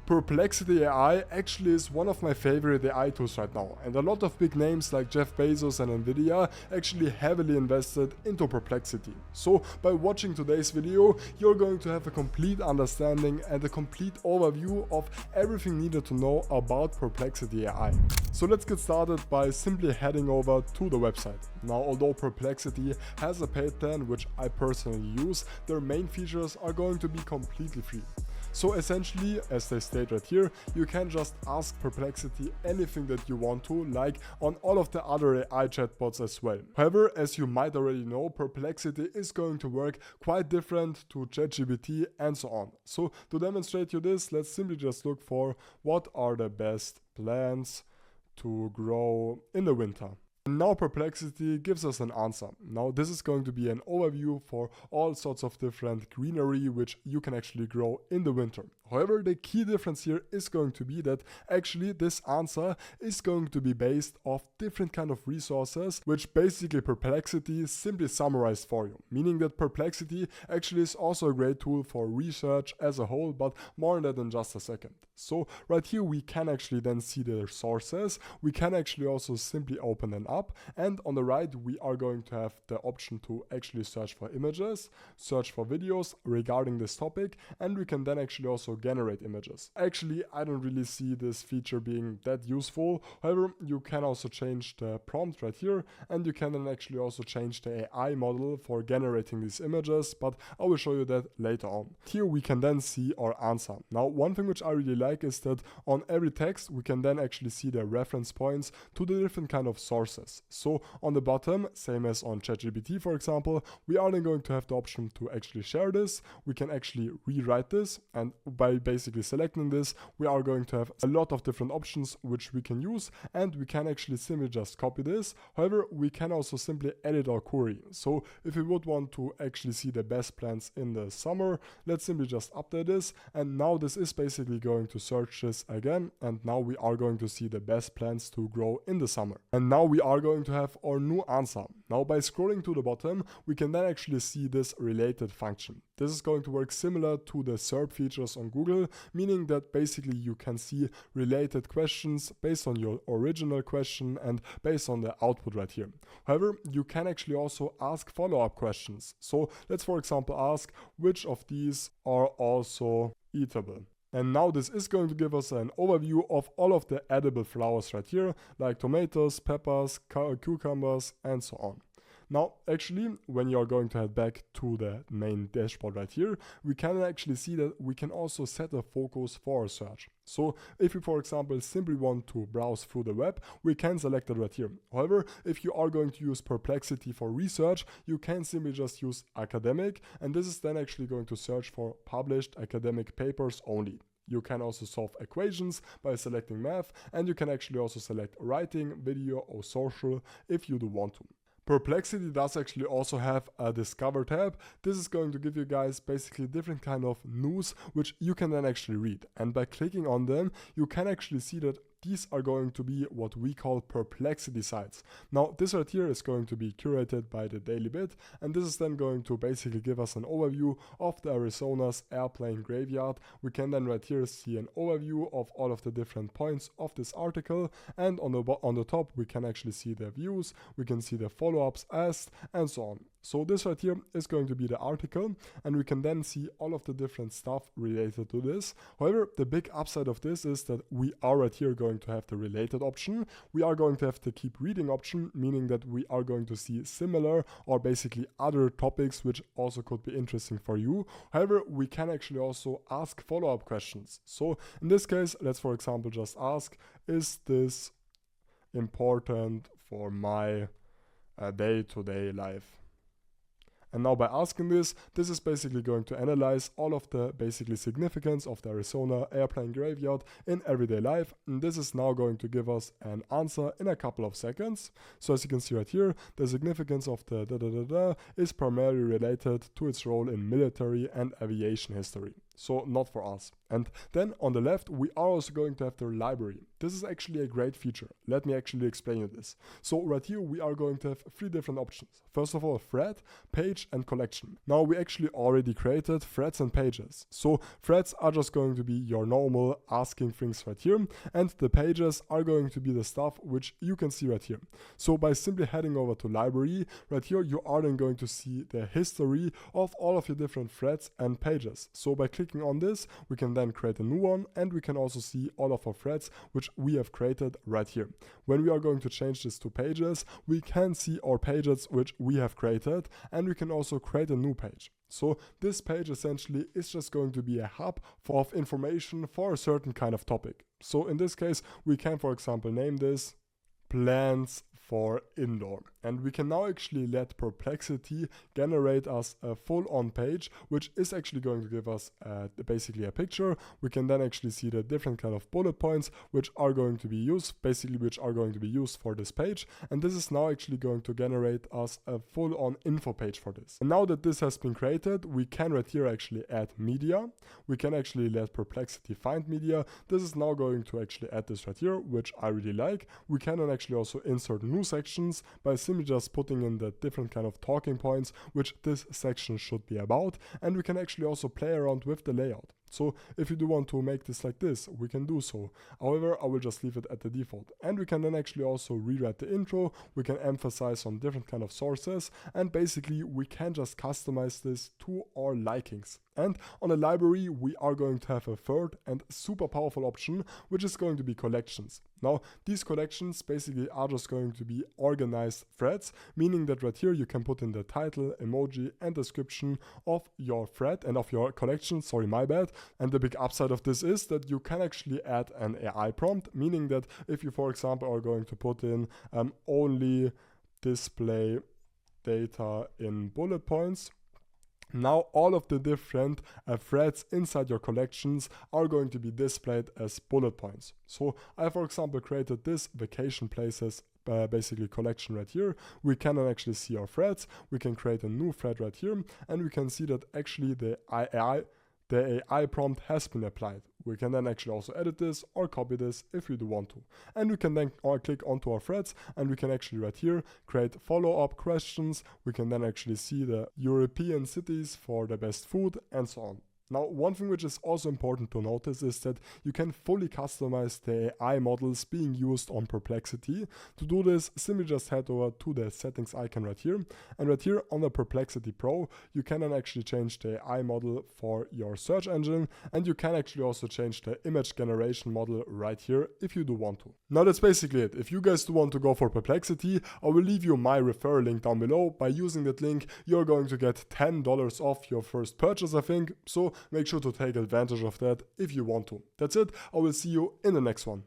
Perplexity AI actually is one of my favorite AI tools right now, and a lot of big names like Jeff Bezos and Nvidia actually heavily invested into Perplexity. So by watching today's video, you're going to have a complete understanding and a complete overview of everything needed to know about Perplexity AI. So let's get started by simply heading over to the website. Now, although Perplexity has a paid plan, which I personally use, their main features are going to be completely free. So essentially, as they state right here, you can just ask Perplexity anything that you want to, like on all of the other AI chatbots as well. However, as you might already know, Perplexity is going to work quite different to ChatGPT and so on. So to demonstrate you this, let's simply just look for what are the best plants to grow in the winter. And now Perplexity gives us an answer. Now this is going to be an overview for all sorts of different greenery which you can actually grow in the winter. However, the key difference here is going to be that actually this answer is going to be based off different kind of resources which basically Perplexity simply summarized for you. Meaning that Perplexity actually is also a great tool for research as a whole, but more on that in just a second. So right here we can actually then see their sources. We can actually also simply open them up, and on the right we are going to have the option to actually search for images, search for videos regarding this topic, and we can then actually also generate images. Actually, I don't really see this feature being that useful. However, you can also change the prompt right here, and you can then actually also change the AI model for generating these images, but I will show you that later on. Here we can then see our answer. Now, one thing which I really like is that on every text we can then actually see the reference points to the different kind of sources. So on the bottom, same as on ChatGPT for example, we are then going to have the option to actually share this. We can actually rewrite this, and by basically selecting this, we are going to have a lot of different options which we can use, and we can actually simply just copy this. However, we can also simply edit our query. So if we would want to actually see the best plants in the summer, let's simply just update this, and now this is basically going to search this again, and now we are going to see the best plants to grow in the summer. And now we are going to have our new answer. Now by scrolling to the bottom, we can then actually see this related function. This is going to work similar to the SERP features on Google, meaning that basically you can see related questions based on your original question and based on the output right here. However, you can actually also ask follow-up questions. So let's for example ask which of these are also eatable. And now this is going to give us an overview of all of the edible flowers right here, like tomatoes, peppers, cucumbers, and so on. Now, actually, when you're going to head back to the main dashboard right here, we can actually see that we can also set a focus for our search. So if you, for example, simply want to browse through the web, we can select it right here. However, if you are going to use Perplexity for research, you can simply just use academic, and this is then actually going to search for published academic papers only. You can also solve equations by selecting math, and you can actually also select writing, video, or social if you do want to. Perplexity does actually also have a Discover tab. This is going to give you guys basically different kind of news which you can then actually read. And by clicking on them, you can actually see that these are going to be what we call Perplexity sites. Now this right here is going to be curated by the Daily Bit, and this is then going to basically give us an overview of the Arizona's airplane graveyard. We can then right here see an overview of all of the different points of this article, and on the top we can actually see the views, we can see the follow-ups asked, and so on. So this right here is going to be the article, and we can then see all of the different stuff related to this. However, the big upside of this is that we are right here going to have the related option. We are going to have the keep reading option, meaning that we are going to see similar or basically other topics which also could be interesting for you. However, we can actually also ask follow-up questions. So in this case, let's for example just ask, is this important for my day-to-day life? And now by asking this is basically going to analyze all of the basically significance of the Arizona airplane graveyard in everyday life. And this is now going to give us an answer in a couple of seconds. So as you can see right here, the significance of the is primarily related to its role in military and aviation history. so not for us. And then on the left, we are also going to have the library. This is actually a great feature. Let me actually explain you this. So right here, we are going to have 3 different options. First of all, thread, page, and collection. Now we actually already created threads and pages. So threads are just going to be your normal asking things right here, and the pages are going to be the stuff which you can see right here. So by simply heading over to library, right here, you are then going to see the history of all of your different threads and pages. So by clicking on this, we can then create a new one, and we can also see all of our threads which we have created right here. When we are going to change this to pages, we can see our pages which we have created, and we can also create a new page. So this page essentially is just going to be a hub of information for a certain kind of topic. So in this case, we can, for example, name this plans for indoor, and we can now actually let Perplexity generate us a full-on page, which is actually going to give us basically a picture. We can then actually see the different kind of bullet points which are going to be used, for this page, and this is now actually going to generate us a full-on info page for this. And now that this has been created, we can right here actually add media. We can actually let Perplexity find media. This is now going to actually add this right here, which I really like. We can then actually also insert new sections by simply just putting in the different kind of talking points which this section should be about, and we can actually also play around with the layout. So if you do want to make this like this, we can do so. However, I will just leave it at the default. And we can then actually also rewrite the intro. We can emphasize on different kind of sources, and basically we can just customize this to our likings. And on the library, we are going to have a third and super powerful option, which is going to be collections. Now, these collections basically are just going to be organized threads, meaning that right here you can put in the title, emoji, and description of your thread and of your collection, sorry, my bad. And the big upside of this is that you can actually add an AI prompt, meaning that if you, for example, are going to put in only display data in bullet points, now all of the different threads inside your collections are going to be displayed as bullet points. So I, for example, created this vacation places basically collection right here. We can then actually see our threads. We can create a new thread right here, and we can see that actually the AI prompt has been applied. We can then actually also edit this or copy this if we do want to. And we can then click onto our threads, and we can actually right here create follow-up questions. We can then actually see the European cities for the best food and so on. Now, one thing which is also important to notice is that you can fully customize the AI models being used on Perplexity. To do this, simply just head over to the settings icon right here. And right here on the Perplexity Pro, you can then actually change the AI model for your search engine. And you can actually also change the image generation model right here if you do want to. Now, that's basically it. If you guys do want to go for Perplexity, I will leave you my referral link down below. By using that link, you're going to get $10 off your first purchase, I think. So make sure to take advantage of that if you want to. That's it. I will see you in the next one.